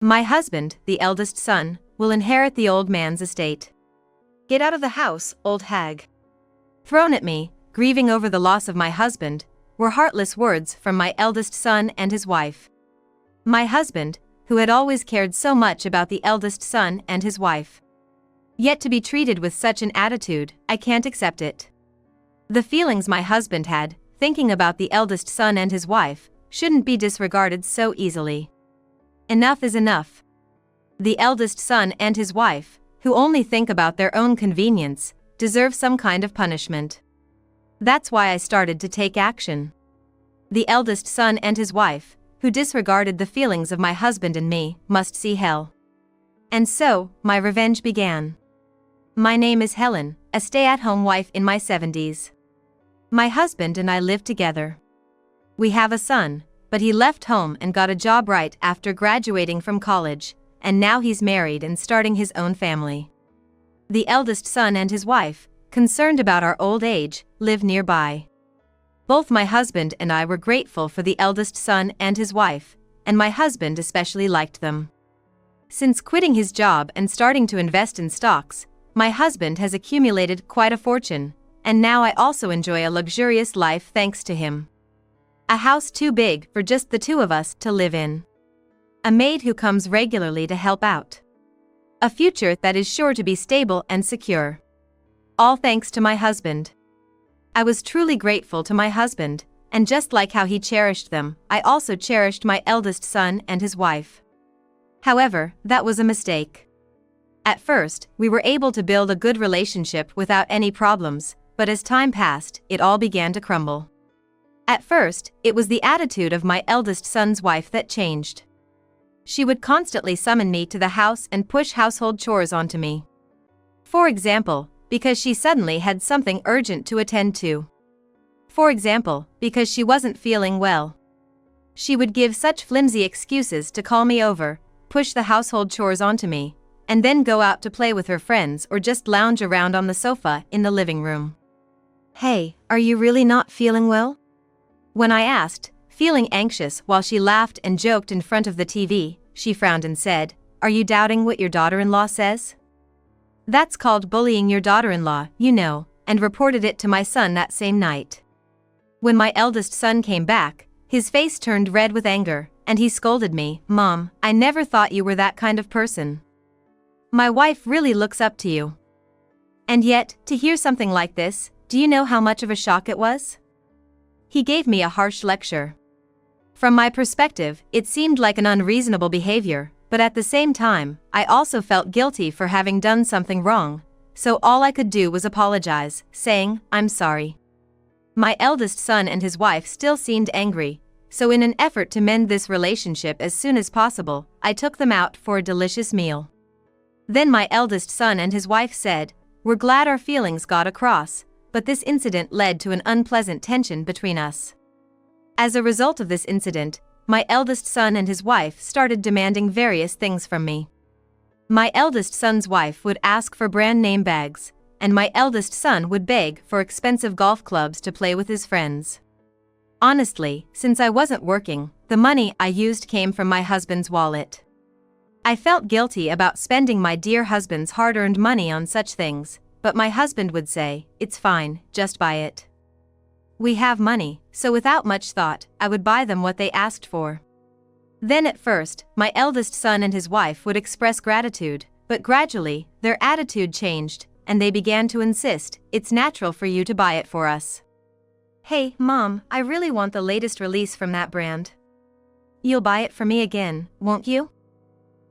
My husband, the eldest son, will inherit the old man's estate. Get out of the house, old hag. Thrown at me, grieving over the loss of my husband, were heartless words from my eldest son and his wife. My husband, who had always cared so much about the eldest son and his wife. Yet to be treated with such an attitude, I can't accept it. The feelings my husband had, thinking about the eldest son and his wife, shouldn't be disregarded so easily. Enough is enough. The eldest son and his wife, who only think about their own convenience, deserve some kind of punishment. That's why I started to take action. The eldest son and his wife, who disregarded the feelings of my husband and me, must see hell. And so, my revenge began. My name is Helen, a stay-at-home wife in my 70s. My husband and I live together. We have a son, but he left home and got a job right after graduating from college, and now he's married and starting his own family. The eldest son and his wife, concerned about our old age, live nearby. Both my husband and I were grateful for the eldest son and his wife, and my husband especially liked them. Since quitting his job and starting to invest in stocks, my husband has accumulated quite a fortune, and now I also enjoy a luxurious life thanks to him. A house too big for just the two of us to live in. A maid who comes regularly to help out. A future that is sure to be stable and secure. All thanks to my husband. I was truly grateful to my husband, and just like how he cherished them, I also cherished my eldest son and his wife. However, that was a mistake. At first, we were able to build a good relationship without any problems, but as time passed, it all began to crumble. At first, it was the attitude of my eldest son's wife that changed. She would constantly summon me to the house and push household chores onto me. For example, because she suddenly had something urgent to attend to. For example, because she wasn't feeling well. She would give such flimsy excuses to call me over, push the household chores onto me, and then go out to play with her friends or just lounge around on the sofa in the living room. Hey, are you really not feeling well? When I asked, feeling anxious while she laughed and joked in front of the TV, she frowned and said, "Are you doubting what your daughter-in-law says?" That's called bullying your daughter-in-law, you know, and reported it to my son that same night. When my eldest son came back, his face turned red with anger, and he scolded me, "Mom, I never thought you were that kind of person. My wife really looks up to you." And yet, to hear something like this, do you know how much of a shock it was? He gave me a harsh lecture. From my perspective, it seemed like an unreasonable behavior, but at the same time, I also felt guilty for having done something wrong, so all I could do was apologize, saying, "I'm sorry." My eldest son and his wife still seemed angry, so in an effort to mend this relationship as soon as possible, I took them out for a delicious meal. Then my eldest son and his wife said, "We're glad our feelings got across, but this incident led to an unpleasant tension between us." As a result of this incident, my eldest son and his wife started demanding various things from me. My eldest son's wife would ask for brand name bags, and my eldest son would beg for expensive golf clubs to play with his friends. Honestly, since I wasn't working, the money I used came from my husband's wallet. I felt guilty about spending my dear husband's hard-earned money on such things, but my husband would say, "It's fine, just buy it." We have money, so without much thought, I would buy them what they asked for. Then at first, my eldest son and his wife would express gratitude, but gradually, their attitude changed, and they began to insist, "It's natural for you to buy it for us." "Hey, Mom, I really want the latest release from that brand. You'll buy it for me again, won't you?"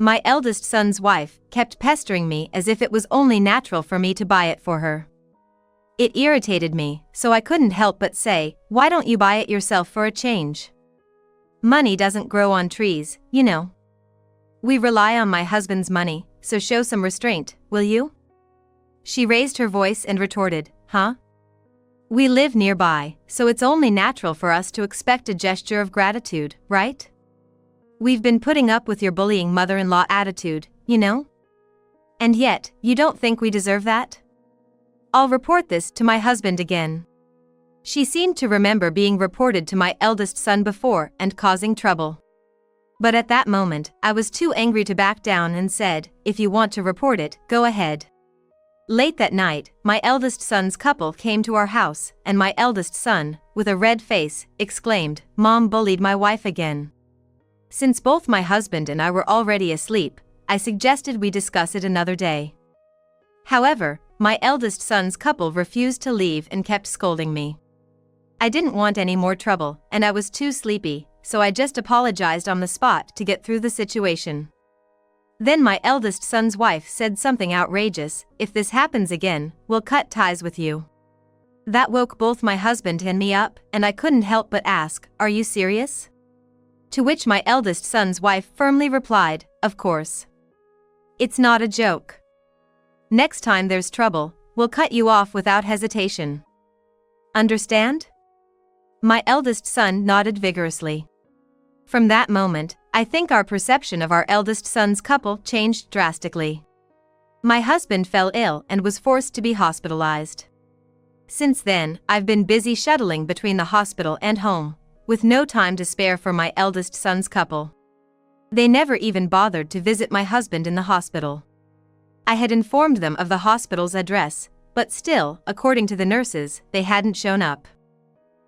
My eldest son's wife kept pestering me as if it was only natural for me to buy it for her. It irritated me, so I couldn't help but say, "Why don't you buy it yourself for a change? Money doesn't grow on trees, you know. We rely on my husband's money, so show some restraint, will you?" She raised her voice and retorted, "Huh? We live nearby, so it's only natural for us to expect a gesture of gratitude, right? We've been putting up with your bullying mother-in-law attitude, you know? And yet, you don't think we deserve that? I'll report this to my husband again." She seemed to remember being reported to my eldest son before and causing trouble. But at that moment, I was too angry to back down and said, "If you want to report it, go ahead." Late that night, my eldest son's couple came to our house, and my eldest son, with a red face, exclaimed, "Mom bullied my wife again." Since both my husband and I were already asleep, I suggested we discuss it another day. However, my eldest son's couple refused to leave and kept scolding me. I didn't want any more trouble, and I was too sleepy, so I just apologized on the spot to get through the situation. Then my eldest son's wife said something outrageous, "If this happens again, we'll cut ties with you." That woke both my husband and me up, and I couldn't help but ask, "Are you serious?" To which my eldest son's wife firmly replied, "Of course. It's not a joke. Next time there's trouble, we'll cut you off without hesitation. Understand?" My eldest son nodded vigorously. From that moment, I think our perception of our eldest son's couple changed drastically. My husband fell ill and was forced to be hospitalized. Since then, I've been busy shuttling between the hospital and home, with no time to spare for my eldest son's couple. They never even bothered to visit my husband in the hospital. I had informed them of the hospital's address, but still, according to the nurses, they hadn't shown up.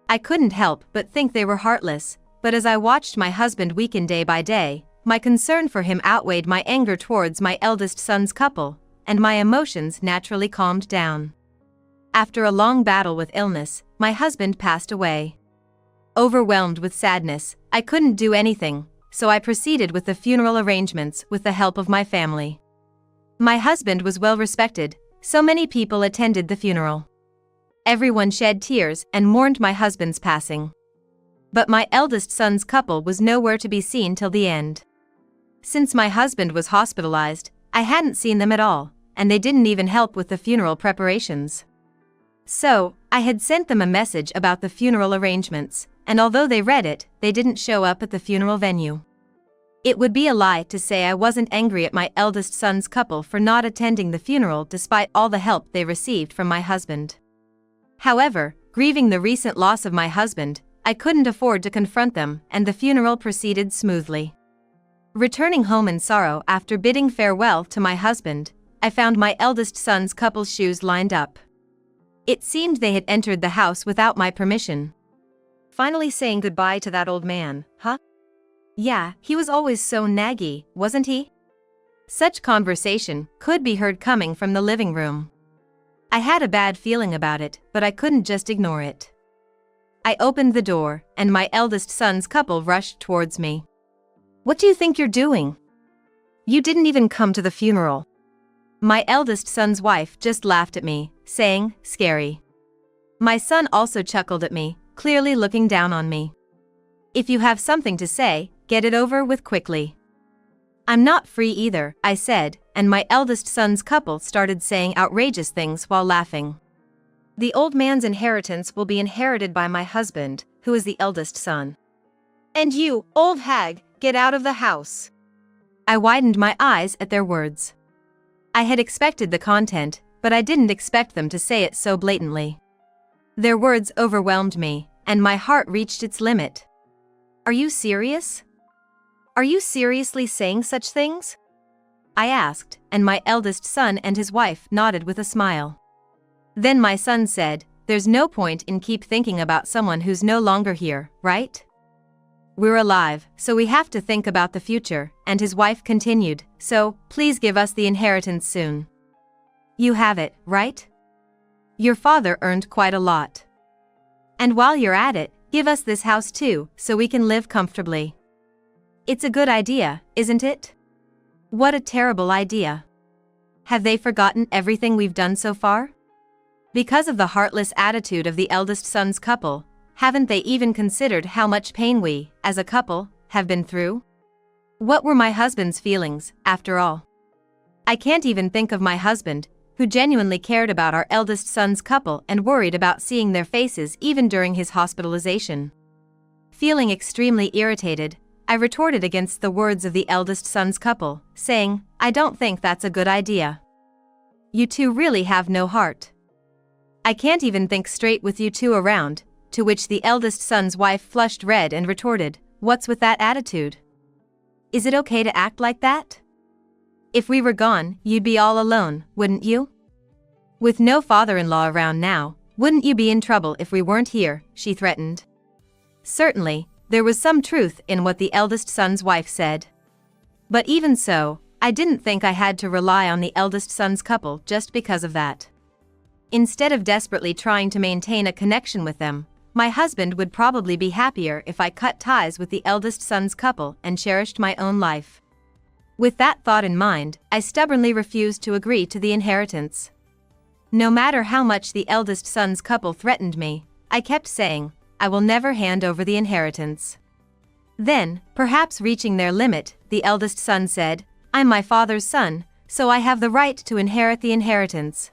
I couldn't help but think they were heartless, but as I watched my husband weaken day by day, my concern for him outweighed my anger towards my eldest son's couple, and my emotions naturally calmed down. After a long battle with illness, my husband passed away. Overwhelmed with sadness, I couldn't do anything, so I proceeded with the funeral arrangements with the help of my family. My husband was well respected, so many people attended the funeral. Everyone shed tears and mourned my husband's passing. But my eldest son's couple was nowhere to be seen till the end. Since my husband was hospitalized, I hadn't seen them at all, and they didn't even help with the funeral preparations. So, I had sent them a message about the funeral arrangements, and although they read it, they didn't show up at the funeral venue. It would be a lie to say I wasn't angry at my eldest son's couple for not attending the funeral despite all the help they received from my husband. However, grieving the recent loss of my husband, I couldn't afford to confront them, and the funeral proceeded smoothly. Returning home in sorrow after bidding farewell to my husband, I found my eldest son's couple's shoes lined up. It seemed they had entered the house without my permission. "Finally saying goodbye to that old man, huh? Yeah, he was always so naggy, wasn't he?" Such conversation could be heard coming from the living room. I had a bad feeling about it, but I couldn't just ignore it. I opened the door, and my eldest son's couple rushed towards me. "What do you think you're doing? You didn't even come to the funeral." My eldest son's wife just laughed at me, saying, "Scary." My son also chuckled at me, clearly looking down on me. "If you have something to say, get it over with quickly." "I'm not free either," I said, and my eldest son's couple started saying outrageous things while laughing. "The old man's inheritance will be inherited by my husband, who is the eldest son. And you, old hag, get out of the house." I widened my eyes at their words. I had expected the content, but I didn't expect them to say it so blatantly. Their words overwhelmed me, and my heart reached its limit. "Are you serious? Are you seriously saying such things?" I asked, and my eldest son and his wife nodded with a smile. Then my son said, "There's no point in keep thinking about someone who's no longer here, right? We're alive, so we have to think about the future," and his wife continued, "So, please give us the inheritance soon. You have it, right? Your father earned quite a lot. And while you're at it, give us this house too, so we can live comfortably. It's a good idea, isn't it? What a terrible idea. Have they forgotten everything we've done so far? Because of the heartless attitude of the eldest son's couple, haven't they even considered how much pain we, as a couple, have been through? What were my husband's feelings, after all? I can't even think of my husband, who genuinely cared about our eldest son's couple and worried about seeing their faces even during his hospitalization. Feeling extremely irritated, I retorted against the words of the eldest son's couple, saying, "I don't think that's a good idea. You two really have no heart. I can't even think straight with you two around," to which the eldest son's wife flushed red and retorted, "What's with that attitude? Is it okay to act like that? If we were gone, you'd be all alone, wouldn't you? With no father-in-law around now, wouldn't you be in trouble if we weren't here?" she threatened. Certainly, there was some truth in what the eldest son's wife said. But even so, I didn't think I had to rely on the eldest son's couple just because of that. Instead of desperately trying to maintain a connection with them, my husband would probably be happier if I cut ties with the eldest son's couple and cherished my own life. With that thought in mind, I stubbornly refused to agree to the inheritance. No matter how much the eldest son's couple threatened me, I kept saying, "I will never hand over the inheritance." Then, perhaps reaching their limit, the eldest son said, "I'm my father's son, so I have the right to inherit the inheritance."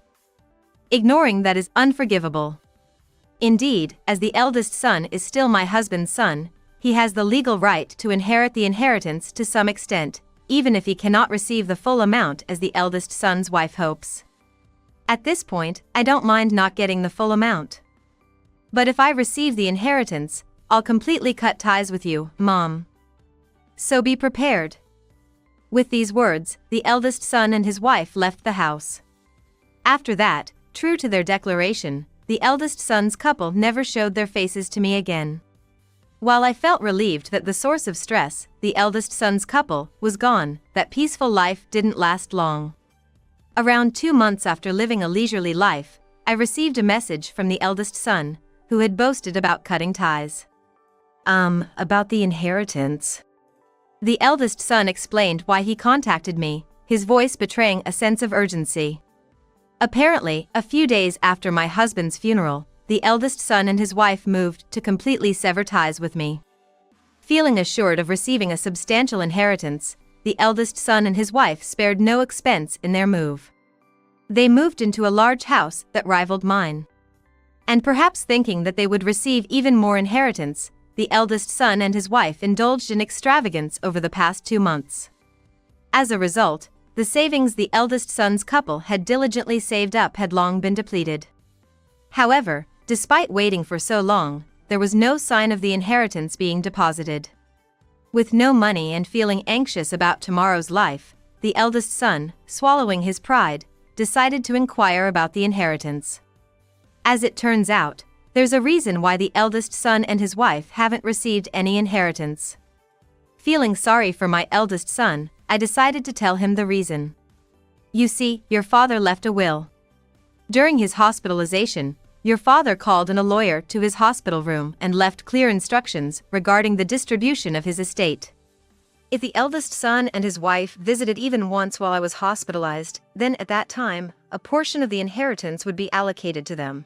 Ignoring that is unforgivable. Indeed, as the eldest son is still my husband's son, he has the legal right to inherit the inheritance to some extent, even if he cannot receive the full amount as the eldest son's wife hopes. At this point, I don't mind not getting the full amount. But if I receive the inheritance, I'll completely cut ties with you, Mom. So be prepared. With these words, the eldest son and his wife left the house. After that, true to their declaration, the eldest son's couple never showed their faces to me again. While I felt relieved that the source of stress, the eldest son's couple, was gone, that peaceful life didn't last long. Around 2 months after living a leisurely life, I received a message from the eldest son, who had boasted about cutting ties. About the inheritance. The eldest son explained why he contacted me, his voice betraying a sense of urgency. Apparently, a few days after my husband's funeral, the eldest son and his wife moved to completely sever ties with me. Feeling assured of receiving a substantial inheritance, the eldest son and his wife spared no expense in their move. They moved into a large house that rivaled mine. And perhaps thinking that they would receive even more inheritance, the eldest son and his wife indulged in extravagance over the past 2 months. As a result, the savings the eldest son's couple had diligently saved up had long been depleted. However, despite waiting for so long, there was no sign of the inheritance being deposited. With no money and feeling anxious about tomorrow's life, the eldest son, swallowing his pride, decided to inquire about the inheritance. As it turns out, there's a reason why the eldest son and his wife haven't received any inheritance. Feeling sorry for my eldest son, I decided to tell him the reason. "You see, your father left a will. During his hospitalization, your father called in a lawyer to his hospital room and left clear instructions regarding the distribution of his estate. If the eldest son and his wife visited even once while I was hospitalized, then at that time, a portion of the inheritance would be allocated to them.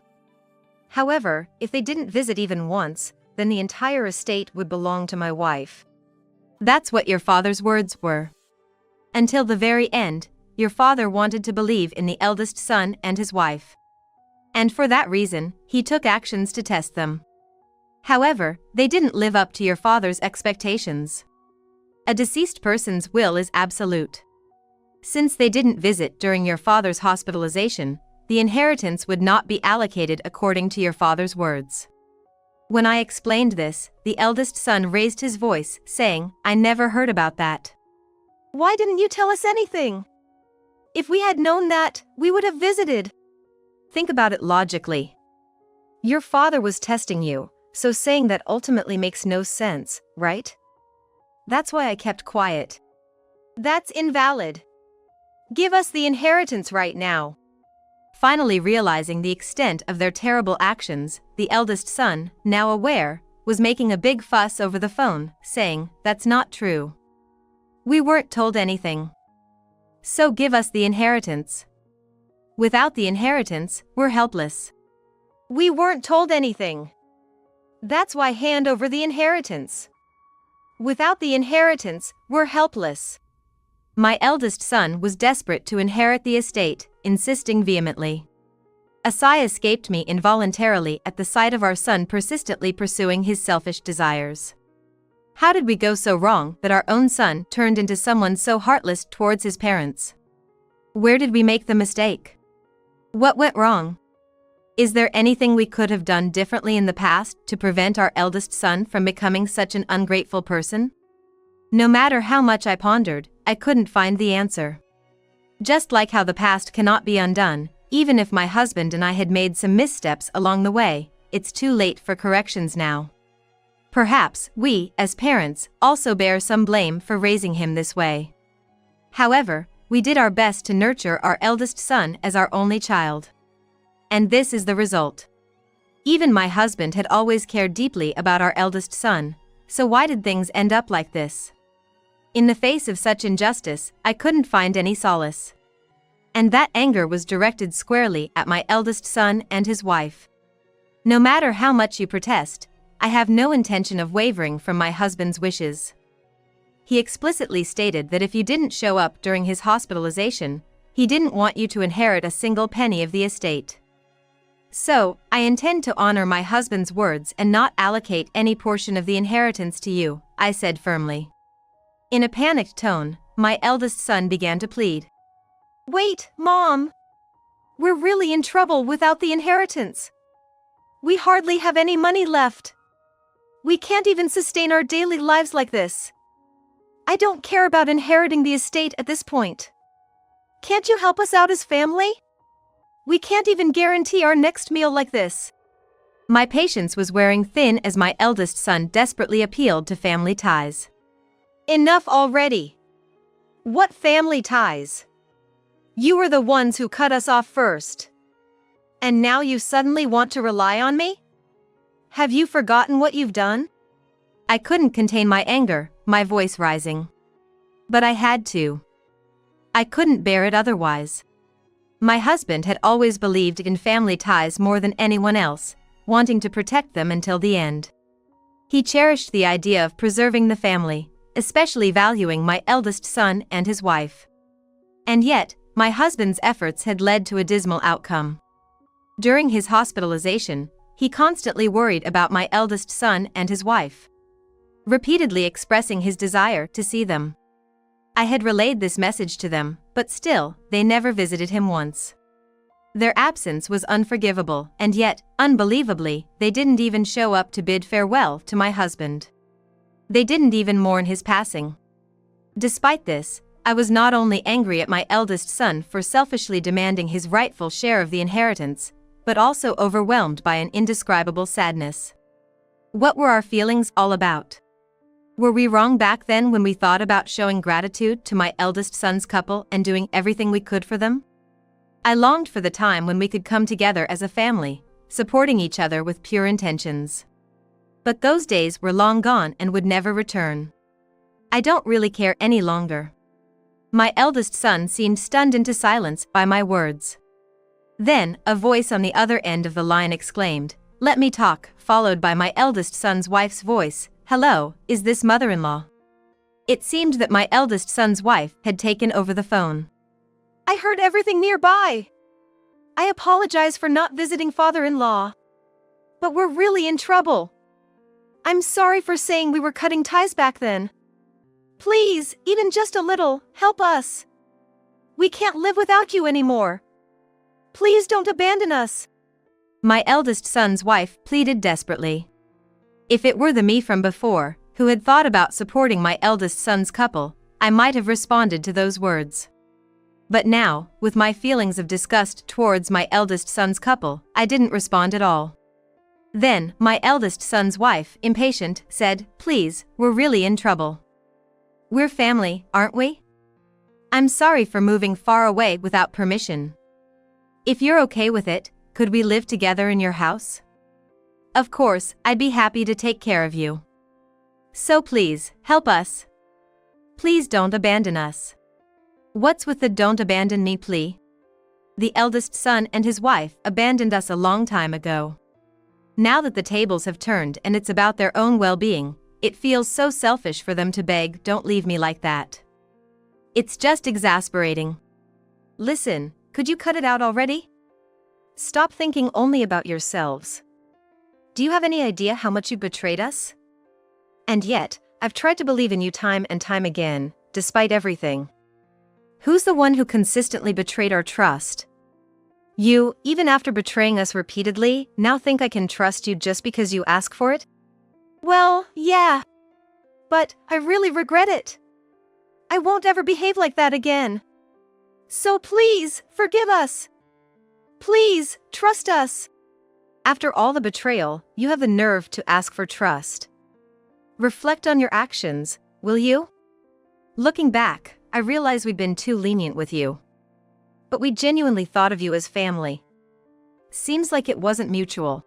However, if they didn't visit even once, then the entire estate would belong to my wife." That's what your father's words were. Until the very end, your father wanted to believe in the eldest son and his wife. And for that reason, he took actions to test them. However, they didn't live up to your father's expectations. A deceased person's will is absolute. Since they didn't visit during your father's hospitalization, the inheritance would not be allocated according to your father's words. When I explained this, the eldest son raised his voice, saying, "I never heard about that. Why didn't you tell us anything? If we had known that, we would have visited." Think about it logically. Your father was testing you, so saying that ultimately makes no sense, right? That's why I kept quiet. That's invalid. Give us the inheritance right now. Finally realizing the extent of their terrible actions, the eldest son, now aware, was making a big fuss over the phone, saying, "That's not true. We weren't told anything. So give us the inheritance. Without the inheritance, we're helpless. We weren't told anything. That's why hand over the inheritance. Without the inheritance, we're helpless." My eldest son was desperate to inherit the estate, insisting vehemently. A sigh escaped me involuntarily at the sight of our son persistently pursuing his selfish desires. How did we go so wrong that our own son turned into someone so heartless towards his parents? Where did we make the mistake? What went wrong? Is there anything we could have done differently in the past to prevent our eldest son from becoming such an ungrateful person? No matter how much I pondered, I couldn't find the answer. Just like how the past cannot be undone, even if my husband and I had made some missteps along the way, it's too late for corrections now. Perhaps we, as parents, also bear some blame for raising him this way. However, we did our best to nurture our eldest son as our only child. And this is the result. Even my husband had always cared deeply about our eldest son, so why did things end up like this? In the face of such injustice, I couldn't find any solace. And that anger was directed squarely at my eldest son and his wife. No matter how much you protest, I have no intention of wavering from my husband's wishes. He explicitly stated that if you didn't show up during his hospitalization, he didn't want you to inherit a single penny of the estate. So, I intend to honor my husband's words and not allocate any portion of the inheritance to you, I said firmly. In a panicked tone, my eldest son began to plead. Wait, Mom! We're really in trouble without the inheritance. We hardly have any money left. We can't even sustain our daily lives like this. I don't care about inheriting the estate at this point. Can't you help us out as family? We can't even guarantee our next meal like this. My patience was wearing thin as my eldest son desperately appealed to family ties. Enough already. What family ties? You were the ones who cut us off first. And now you suddenly want to rely on me? Have you forgotten what you've done? I couldn't contain my anger, my voice rising. But I had to. I couldn't bear it otherwise. My husband had always believed in family ties more than anyone else, wanting to protect them until the end. He cherished the idea of preserving the family, especially valuing my eldest son and his wife. And yet, my husband's efforts had led to a dismal outcome. During his hospitalization, he constantly worried about my eldest son and his wife, repeatedly expressing his desire to see them. I had relayed this message to them, but still, they never visited him once. Their absence was unforgivable, and yet, unbelievably, they didn't even show up to bid farewell to my husband. They didn't even mourn his passing. Despite this, I was not only angry at my eldest son for selfishly demanding his rightful share of the inheritance, but also overwhelmed by an indescribable sadness. What were our feelings all about? Were we wrong back then when we thought about showing gratitude to my eldest son's couple and doing everything we could for them? I longed for the time when we could come together as a family, supporting each other with pure intentions. But those days were long gone and would never return. I don't really care any longer. My eldest son seemed stunned into silence by my words. Then, a voice on the other end of the line exclaimed, "Let me talk," followed by my eldest son's wife's voice, "Hello, is this mother-in-law?" It seemed that my eldest son's wife had taken over the phone. I heard everything nearby. I apologize for not visiting father-in-law. But we're really in trouble. I'm sorry for saying we were cutting ties back then. Please, even just a little, help us. We can't live without you anymore. Please don't abandon us. My eldest son's wife pleaded desperately. If it were the me from before, who had thought about supporting my eldest son's couple, I might have responded to those words. But now, with my feelings of disgust towards my eldest son's couple, I didn't respond at all. Then, my eldest son's wife, impatient, said, "Please, we're really in trouble. We're family, aren't we? I'm sorry for moving far away without permission. If you're okay with it, could we live together in your house? Of course, I'd be happy to take care of you. So please, help us. Please don't abandon us." What's with the "don't abandon me" plea? The eldest son and his wife abandoned us a long time ago. Now that the tables have turned and it's about their own well-being, it feels so selfish for them to beg, "Don't leave me like that." It's just exasperating. Listen, could you cut it out already? Stop thinking only about yourselves. Do you have any idea how much you betrayed us? And yet, I've tried to believe in you time and time again, despite everything. Who's the one who consistently betrayed our trust? You, even after betraying us repeatedly, now think I can trust you just because you ask for it? Well, yeah. but I really regret it. I won't ever behave like that again. So please, forgive us. Please, trust us. After all the betrayal, you have the nerve to ask for trust. Reflect on your actions, will you? Looking back, I realize we've been too lenient with you. But we genuinely thought of you as family. Seems like it wasn't mutual.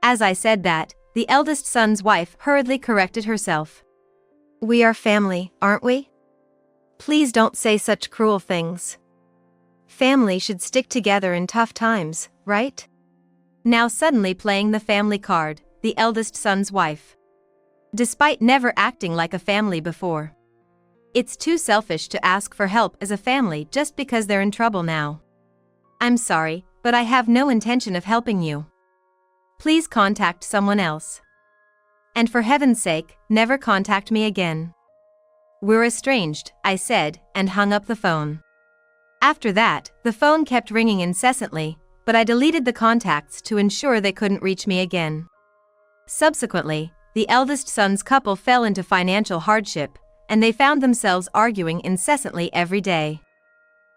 As I said that, the eldest son's wife hurriedly corrected herself. We are family, aren't we? Please don't say such cruel things. Family should stick together in tough times, right? Now suddenly playing the family card, the eldest son's wife. Despite never acting like a family before. It's too selfish to ask for help as a family just because they're in trouble now. I'm sorry, but I have no intention of helping you. Please contact someone else. And for heaven's sake, never contact me again. We're estranged, I said, and hung up the phone. After that, the phone kept ringing incessantly, but I deleted the contacts to ensure they couldn't reach me again. Subsequently, the eldest son's couple fell into financial hardship, and they found themselves arguing incessantly every day.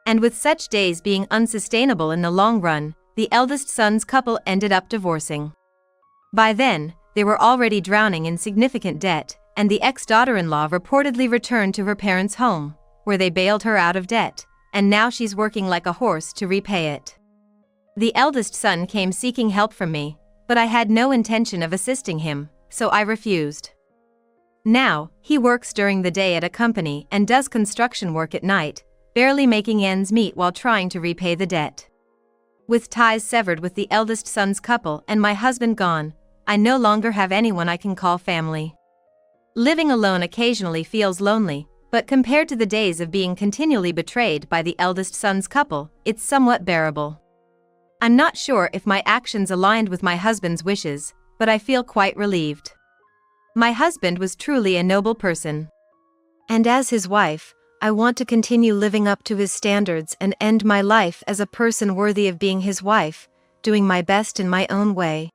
And with such days being unsustainable in the long run, the eldest son's couple ended up divorcing. By then, they were already drowning in significant debt, and the ex-daughter-in-law reportedly returned to her parents' home, where they bailed her out of debt, and now she's working like a horse to repay it. The eldest son came seeking help from me, but I had no intention of assisting him, so I refused. Now, he works during the day at a company and does construction work at night, barely making ends meet while trying to repay the debt. With ties severed with the eldest son's couple and my husband gone, I no longer have anyone I can call family. Living alone occasionally feels lonely, but compared to the days of being continually betrayed by the eldest son's couple, it's somewhat bearable. I'm not sure if my actions aligned with my husband's wishes, but I feel quite relieved. My husband was truly a noble person. And as his wife, I want to continue living up to his standards and end my life as a person worthy of being his wife, doing my best in my own way.